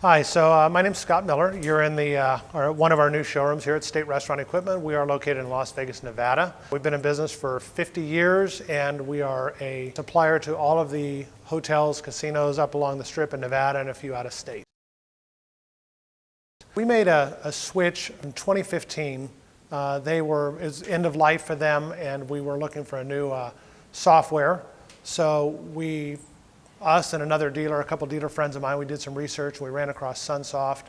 Hi, so my name's Scott Miller. You're in one of our new showrooms here at State Restaurant Equipment. We are located in Las Vegas, Nevada. We've been in business for 50 years and we are a supplier to all of the hotels, casinos up along the Strip in Nevada and a few out of state. We made a switch in 2015. It was end of life for them and we were looking for a new software. So us and another dealer, a couple dealer friends of mine, we did some research. We ran across Sunsoft,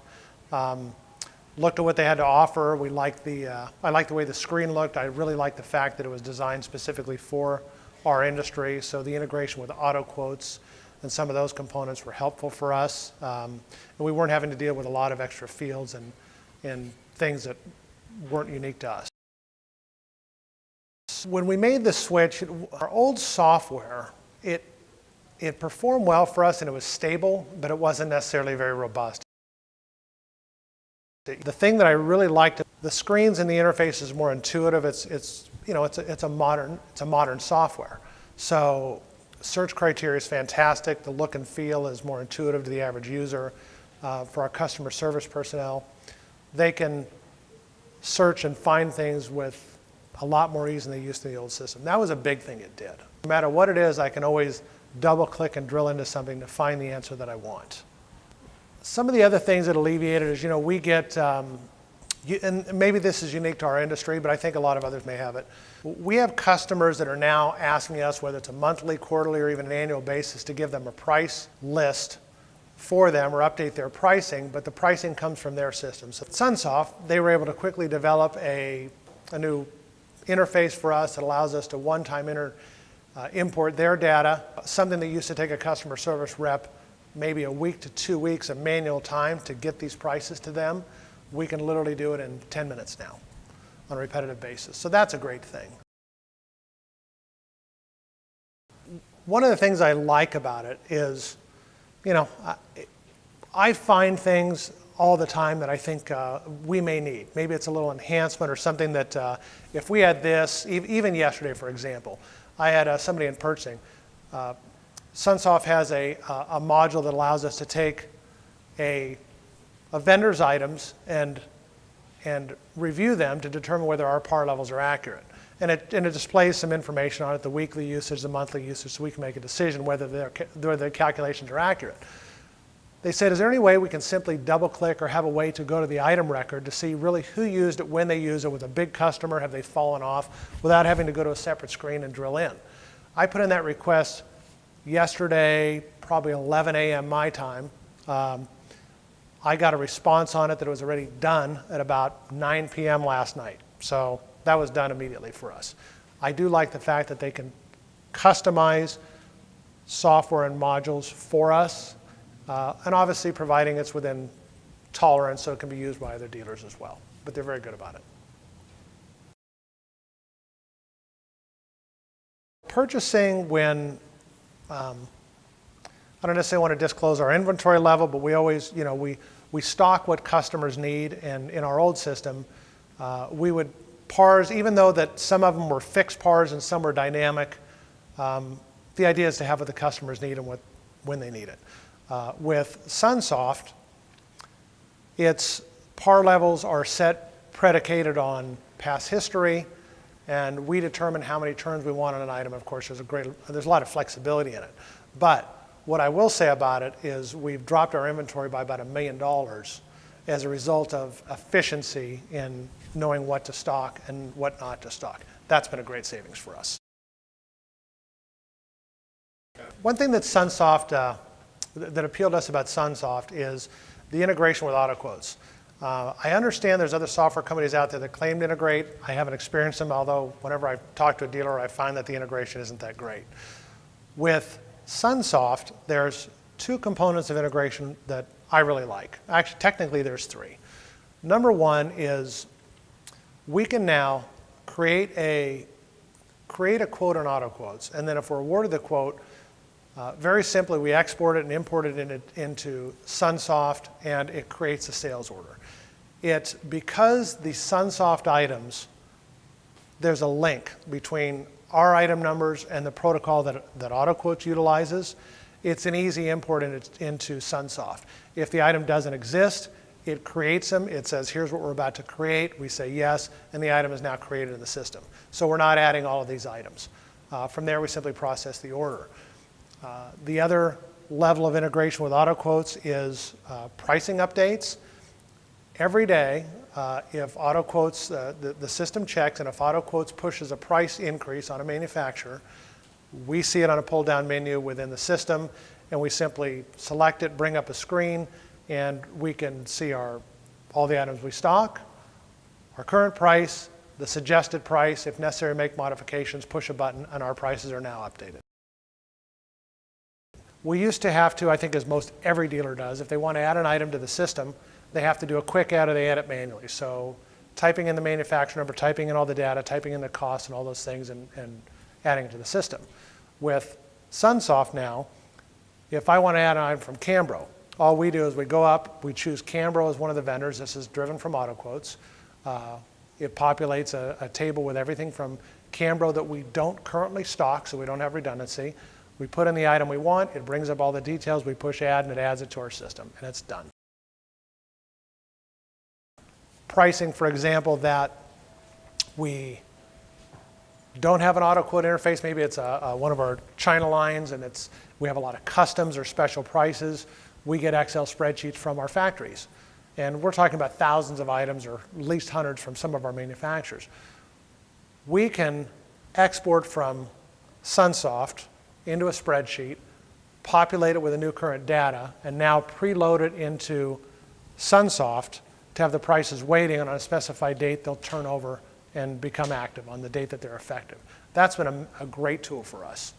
looked at what they had to offer. I liked the way the screen looked. I really liked the fact that it was designed specifically for our industry. So the integration with auto quotes and some of those components were helpful for us. And we weren't having to deal with a lot of extra fields and things that weren't unique to us. When we made the switch, our old software, it performed well for us and it was stable, but it wasn't necessarily very robust. The thing that I really liked, the screens and the interface is more intuitive. It's a modern software. So search criteria is fantastic. The look and feel is more intuitive to the average user. For our customer service personnel, they can search and find things with a lot more ease than they used to in the old system. That was a big thing it did. No matter what it is, I can always double click and drill into something to find the answer that I want. Some of the other things that alleviated is, we get, and maybe this is unique to our industry, but I think a lot of others may have it. We have customers that are now asking us, whether it's a monthly, quarterly, or even an annual basis, to give them a price list for them or update their pricing, but the pricing comes from their system. So at Sunsoft, they were able to quickly develop a new interface for us that allows us to one-time import their data, something that used to take a customer service rep maybe a week to 2 weeks of manual time to get these prices to them. We can literally do it in 10 minutes now on a repetitive basis. So that's a great thing. One of the things I like about it is, I find things all the time that I think we may need. Maybe it's a little enhancement or something that if we had this, even yesterday, for example, I had somebody in purchasing. Sunsoft has a module that allows us to take a vendor's items and review them to determine whether our par levels are accurate. And it displays some information on it, the weekly usage, the monthly usage, so we can make a decision whether the calculations are accurate. They said, is there any way we can simply double click or have a way to go to the item record to see really who used it, when they used it, was a big customer, have they fallen off, without having to go to a separate screen and drill in? I put in that request yesterday, probably 11 a.m. my time. I got a response on it that it was already done at about 9 p.m. last night. So that was done immediately for us. I do like the fact that they can customize software and modules for us. And obviously providing it's within tolerance so it can be used by other dealers as well. But they're very good about it. Purchasing when, I don't necessarily want to disclose our inventory level, but we always, we stock what customers need. And in our old system, we would pars, even though that some of them were fixed pars and some were dynamic, the idea is to have what the customers need and when they need it. With Sunsoft, its par levels are predicated on past history, and we determine how many turns we want on an item. Of course, there's a lot of flexibility in it. But what I will say about it is we've dropped our inventory by about $1 million as a result of efficiency in knowing what to stock and what not to stock. That's been a great savings for us. One thing that Sunsoft that appealed to us about Sunsoft is the integration with auto quotes. I understand there's other software companies out there that claim to integrate. I haven't experienced them, although whenever I talk to a dealer, I find that the integration isn't that great. With Sunsoft, there's two components of integration that I really like. Actually, technically, there's three. Number one is we can now create a quote on auto quotes, and then if we're awarded the quote, very simply, we export it and import it into Sunsoft, and it creates a sales order. Because the Sunsoft items, there's a link between our item numbers and the protocol that AutoQuotes utilizes. It's an easy import into Sunsoft. If the item doesn't exist, it creates them. It says, here's what we're about to create. We say yes, and the item is now created in the system. So we're not adding all of these items. From there, we simply process the order. The other level of integration with auto quotes is pricing updates. Every day, if auto quotes, the system checks, and if auto quotes pushes a price increase on a manufacturer, we see it on a pull-down menu within the system, and we simply select it, bring up a screen, and we can see all the items we stock, our current price, the suggested price, if necessary, make modifications, push a button, and our prices are now updated. We used to have to, I think as most every dealer does, if they want to add an item to the system, they have to do a quick add or they add it manually. So typing in the manufacturer number, typing in all the data, typing in the cost and all those things and adding it to the system. With Sunsoft now, if I want to add an item from Cambro, all we do is we go up, we choose Cambro as one of the vendors. This is driven from AutoQuotes. It populates a table with everything from Cambro that we don't currently stock, so we don't have redundancy. We put in the item we want, it brings up all the details, we push add, and it adds it to our system, and it's done. Pricing, for example, that we don't have an auto quote interface, maybe it's one of our China lines and we have a lot of customs or special prices. We get Excel spreadsheets from our factories. And we're talking about thousands of items or at least hundreds from some of our manufacturers. We can export from Sunsoft into a spreadsheet, populate it with the new current data, and now preload it into Sunsoft to have the prices waiting, and on a specified date they'll turn over and become active on the date that they're effective. That's been a great tool for us.